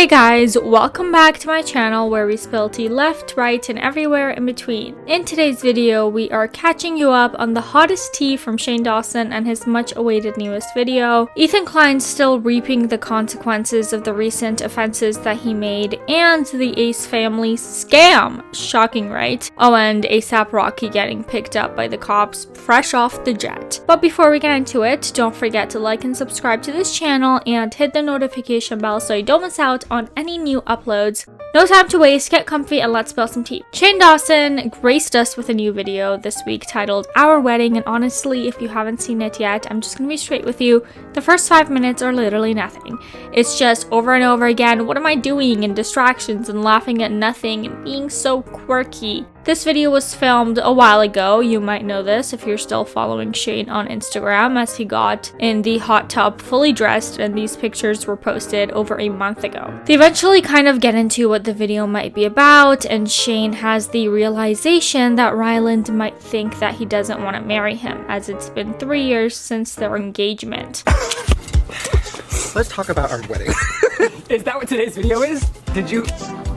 Hey guys, welcome back to my channel where we spill tea left, right, and everywhere in between. In today's video, we are catching you up on the hottest tea from Shane Dawson and his much awaited newest video. Ethan Klein still reaping the consequences of the recent offenses that he made, and the Ace family scam. Shocking, right? Oh, and ASAP Rocky getting picked up by the cops fresh off the jet. But before we get into it, don't forget to like and subscribe to this channel and hit the notification bell so you don't miss out on any new uploads. No time to waste, get comfy and let's spill some tea. Shane Dawson graced us with a new video this week titled Our Wedding, and honestly, if you haven't seen it yet, I'm just gonna be straight with you. The first 5 minutes are literally nothing. It's just over and over again, what am I doing, and distractions and laughing at nothing and being so quirky. This video was filmed a while ago. You might know this if you're still following Shane on Instagram, as he got in the hot tub fully dressed, and these pictures were posted over a month ago. They eventually kind of get into what the video might be about, and Shane has the realization that Ryland might think that he doesn't want to marry him, as it's been 3 years since their engagement. Let's talk about our wedding. Is that what today's video is? Did you?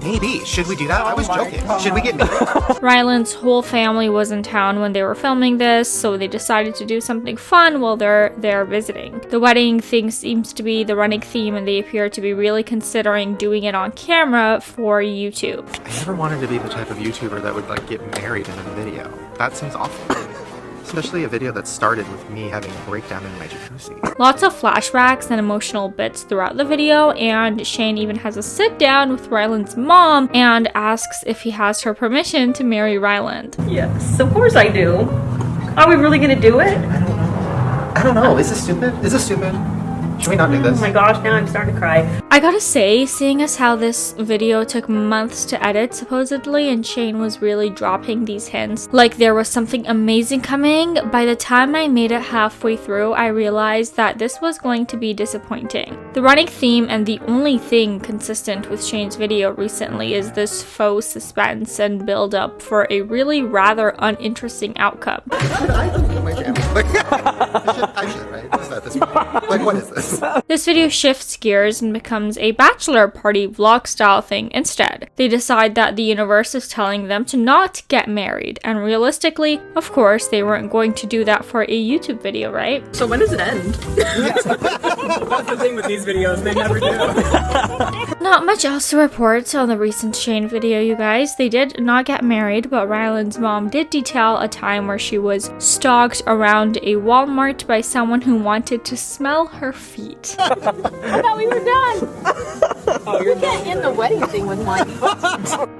Maybe. Should we do that? I was joking. Should we get married? Ryland's whole family was in town when they were filming this, so they decided to do something fun while they're there visiting. The wedding thing seems to be the running theme, and they appear to be really considering doing it on camera for YouTube. I never wanted to be the type of YouTuber that would get married in a video. That seems awful. Especially a video that started with me having a breakdown in my jacuzzi. Lots of flashbacks and emotional bits throughout the video, and Shane even has a sit down with Ryland's mom and asks if he has her permission to marry Ryland. Yes, of course I do. Are we really gonna do it? I don't know. Is this stupid? Is this stupid? Should we not do this? Oh my gosh, now I'm starting to cry. I gotta say, seeing as how this video took months to edit supposedly, and Shane was really dropping these hints like there was something amazing coming, by the time I made it halfway through, I realized that this was going to be disappointing. The running theme and the only thing consistent with Shane's video recently is this faux suspense and build up for a really rather uninteresting outcome. I don't know my channel. I should, right? It's not this point. What is this? This video shifts gears and becomes a bachelor party vlog style thing instead. They decide that the universe is telling them to not get married, and realistically, of course, they weren't going to do that for a YouTube video, right? So when does it end? That's the thing with these videos, they never do. Not much else to report on the recent Shane video, you guys. They did not get married, but Ryland's mom did detail a time where she was stalked around a Walmart by someone who wanted to smell her feet. I thought we were done. Oh, You can't end the wedding thing with one.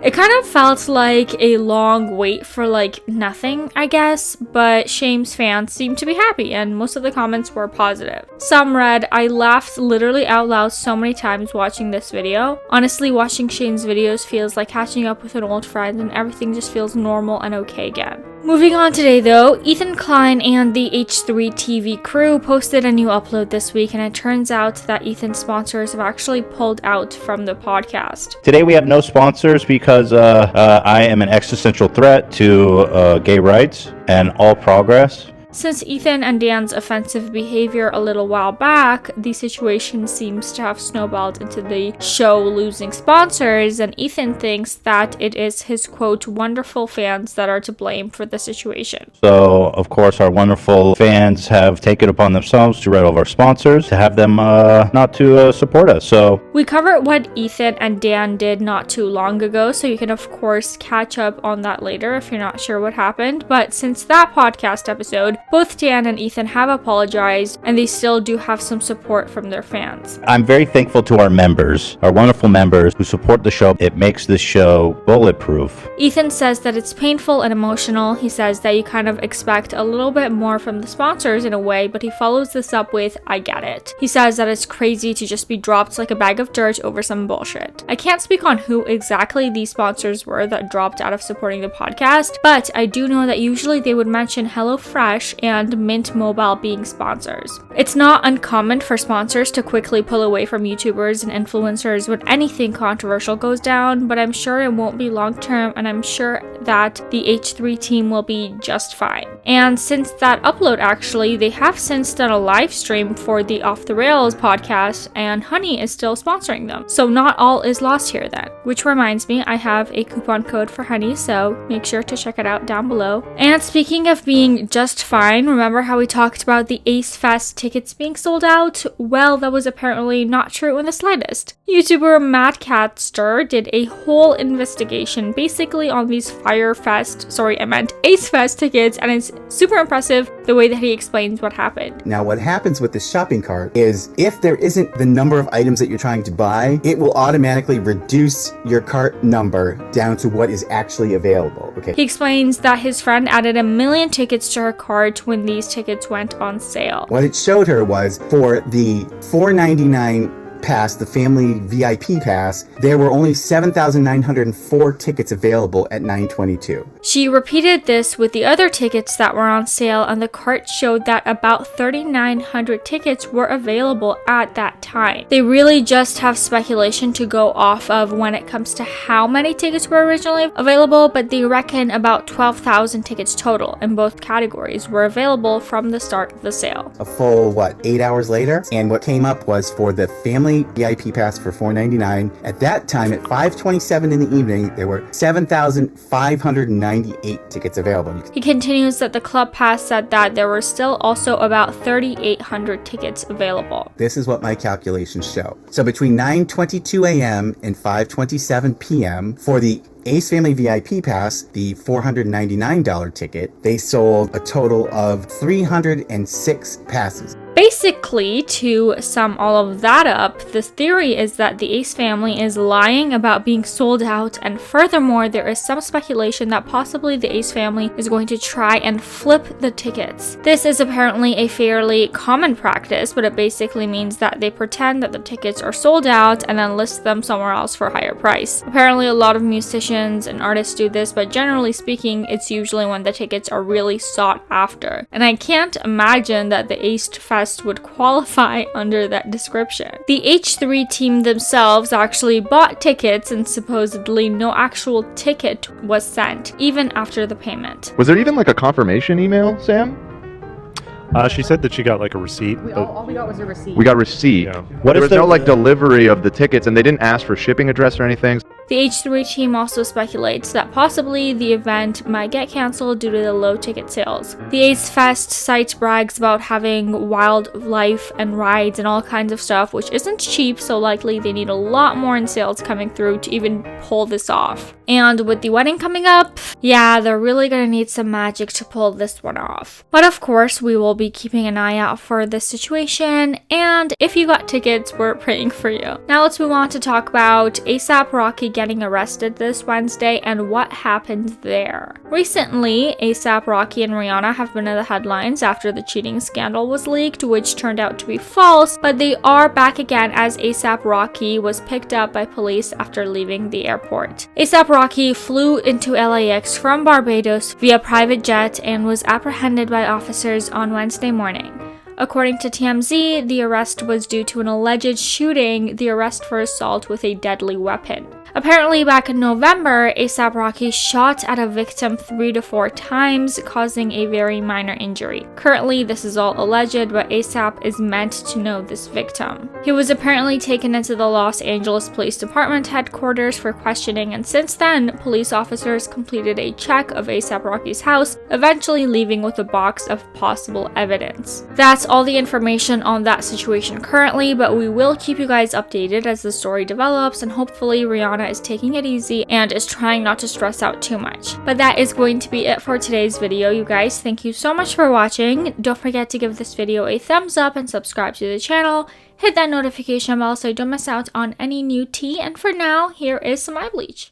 It kind of felt like a long wait for nothing, I guess, but Shane's fans seemed to be happy, and most of the comments were positive. Some read, I laughed literally out loud so many times watching this video. Honestly, watching Shane's videos feels like catching up with an old friend, and everything just feels normal and okay again. Moving on today though, Ethan Klein and the H3 TV crew posted a new upload this week, and it turns out that Ethan's sponsors have actually pulled out from the podcast. Today we have no sponsors because I am an existential threat to gay rights and all progress. Since Ethan and Dan's offensive behavior a little while back, the situation seems to have snowballed into the show losing sponsors, and Ethan thinks that it is his quote wonderful fans that are to blame for the situation. So, of course, our wonderful fans have taken upon themselves to write all of our sponsors to have them not to support us. So we covered what Ethan and Dan did not too long ago, so you can of course catch up on that later if you're not sure what happened. But since that podcast episode, both Dan and Ethan have apologized, and they still do have some support from their fans. I'm very thankful to our members, our wonderful members who support the show. It makes this show bulletproof. Ethan says that it's painful and emotional. He says that you kind of expect a little bit more from the sponsors in a way, but he follows this up with, I get it. He says that it's crazy to just be dropped like a bag of dirt over some bullshit. I can't speak on who exactly these sponsors were that dropped out of supporting the podcast, but I do know that usually they would mention HelloFresh and Mint Mobile being sponsors. It's not uncommon for sponsors to quickly pull away from YouTubers and influencers when anything controversial goes down, but I'm sure it won't be long term, and I'm sure that the H3 team will be just fine. And since that upload, actually, they have since done a live stream for the Off the Rails podcast, and Honey is still sponsoring them. So not all is lost here then. Which reminds me, I have a coupon code for Honey, so make sure to check it out down below. And speaking of being just fine, remember how we talked about the Ace Fest tickets being sold out? Well, that was apparently not true in the slightest. YouTuber Matt Catster did a whole investigation basically on these Ace Fest tickets, and it's super impressive the way that he explains what happened. Now, what happens with the shopping cart is if there isn't the number of items that you're trying to buy, it will automatically reduce your cart number down to what is actually available. Okay. He explains that his friend added 1 million tickets to her cart when these tickets went on sale. What it showed her was for the $4.99 pass, the family VIP pass, there were only 7,904 tickets available at $9.22. She repeated this with the other tickets that were on sale, and the cart showed that about 3,900 tickets were available at that time. They really just have speculation to go off of when it comes to how many tickets were originally available, but they reckon about 12,000 tickets total in both categories were available from the start of the sale. A full, 8 hours later? And what came up was for the family VIP pass for $4.99. At that time, at 5:27 in the evening, there were 7,598 tickets available. He continues that the club pass said that there were still also about 3,800 tickets available. This is what my calculations show. So between 9:22 a.m. and 5:27 p.m. for the Ace Family VIP Pass, the $499 ticket, they sold a total of 306 passes. Basically, to sum all of that up, the theory is that the Ace family is lying about being sold out, and furthermore, there is some speculation that possibly the Ace family is going to try and flip the tickets. This is apparently a fairly common practice, but it basically means that they pretend that the tickets are sold out and then list them somewhere else for a higher price. Apparently, a lot of musicians and artists do this, but generally speaking, it's usually when the tickets are really sought after. And I can't imagine that the Ace Fest would qualify under that description. The H3 team themselves actually bought tickets, and supposedly no actual ticket was sent, even after the payment. Was there even like a confirmation email, Sam? She said that she got like a receipt. All we got was a receipt. We got receipt. Yeah. There was no like delivery of the tickets, and they didn't ask for shipping address or anything. The H3 team also speculates that possibly the event might get cancelled due to the low ticket sales. The Ace Fest site brags about having wildlife and rides and all kinds of stuff, which isn't cheap, so likely they need a lot more in sales coming through to even pull this off. And with the wedding coming up, yeah, they're really gonna need some magic to pull this one off. But of course, we will be keeping an eye out for this situation, and if you got tickets, we're praying for you. Now let's move on to talk about ASAP Rocky getting arrested this Wednesday and what happened there. Recently, ASAP Rocky and Rihanna have been in the headlines after the cheating scandal was leaked, which turned out to be false, but they are back again as ASAP Rocky was picked up by police after leaving the airport. ASAP Rocky flew into LAX from Barbados via private jet and was apprehended by officers on Wednesday morning. According to TMZ, the arrest was due to an alleged shooting, the arrest for assault with a deadly weapon. Apparently, back in November, ASAP Rocky shot at a victim 3 to 4 times, causing a very minor injury. Currently, this is all alleged, but ASAP is meant to know this victim. He was apparently taken into the Los Angeles Police Department headquarters for questioning, and since then, police officers completed a check of ASAP Rocky's house, eventually leaving with a box of possible evidence. That's all the information on that situation currently, but we will keep you guys updated as the story develops, and hopefully Rihanna is taking it easy and is trying not to stress out too much. But that is going to be it for today's video, you guys. Thank you so much for watching. Don't forget to give this video a thumbs up and subscribe to the channel. Hit that notification bell so you don't miss out on any new tea. And for now, here is some eye bleach.